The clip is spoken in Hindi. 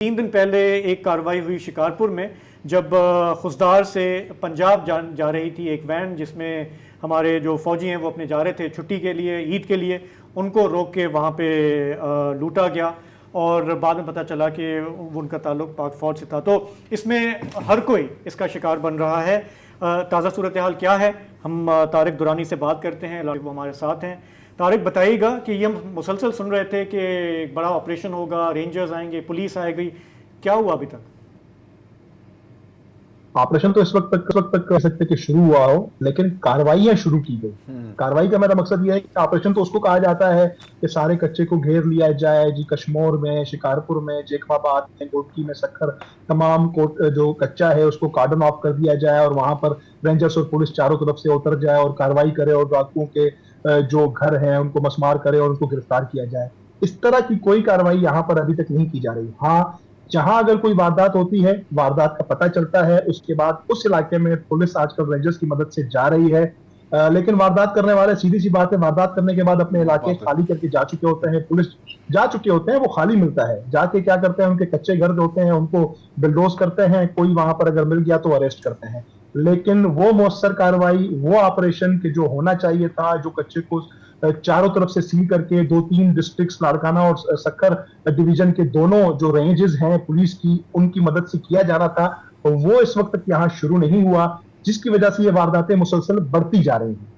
3 दिन पहले एक कार्रवाई हुई शिकारपुर में, जब खुसदार से पंजाब जा रही थी एक वैन, जिसमें हमारे जो फौजी हैं वो अपने जा रहे थे छुट्टी के लिए, ईद के लिए। उनको रोक के वहाँ पे लूटा गया और बाद में पता चला कि उनका ताल्लुक पाक फौज से था। तो इसमें हर कोई इसका शिकार बन रहा है। ताज़ा सूरत हाल क्या है, हम तारिक दुरानी से बात करते हैं, वो हमारे साथ हैं। तारिक, बताइएगा कि ये हम मुसलसल सुन रहे थे कि एक बड़ा ऑपरेशन होगा, रेंजर्स आएंगे, पुलिस आएगी, क्या हुआ अभी तक? ऑपरेशन तो इस वक्त तक कह सकते कि शुरू हुआ हो, लेकिन कार्रवाइयां शुरू की गई। कार्रवाई का मेरा मकसद यह है कि ऑपरेशन तो उसको कहा जाता है कि सारे कच्चे को घेर लिया जाए जी, कश्मोर में, शिकारपुर में, जेखमाबाद में, गोटकी में, सक्खर, तमाम जो कच्चा है उसको कार्डन ऑफ कर दिया जाए और वहां पर रेंजर्स और पुलिस चारों तरफ से उतर जाए और कार्रवाई करे और डाकुओं के जो घर हैं उनको मसमार करे और उनको गिरफ्तार किया जाए। इस तरह की कोई कार्रवाई यहाँ पर अभी तक नहीं की जा रही। हाँ, जहां अगर कोई वारदात होती है, वारदात का पता चलता है, उसके बाद उस इलाके में पुलिस आजकल रेंजर्स की मदद से जा रही है। लेकिन वारदात करने वाले, सीधी सी बात है, वारदात करने के बाद अपने इलाके खाली करके जा चुके होते हैं, पुलिस जा चुके होते हैं, वो खाली मिलता है। जाके क्या करते हैं, उनके कच्चे घर जो होते हैं उनको बिल्डोज करते हैं, कोई वहां पर अगर मिल गया तो अरेस्ट करते हैं। लेकिन वो मौसर कार्रवाई, वो ऑपरेशन के जो होना चाहिए था, जो कच्चे को चारों तरफ से सील करके 2-3 डिस्ट्रिक्ट्स लाड़काना और सक्खर डिवीजन के दोनों जो रेंजेस हैं पुलिस की, उनकी मदद से किया जाना था, वो इस वक्त तक यहाँ शुरू नहीं हुआ, जिसकी वजह से ये वारदातें मुसलसल बढ़ती जा रही हैं।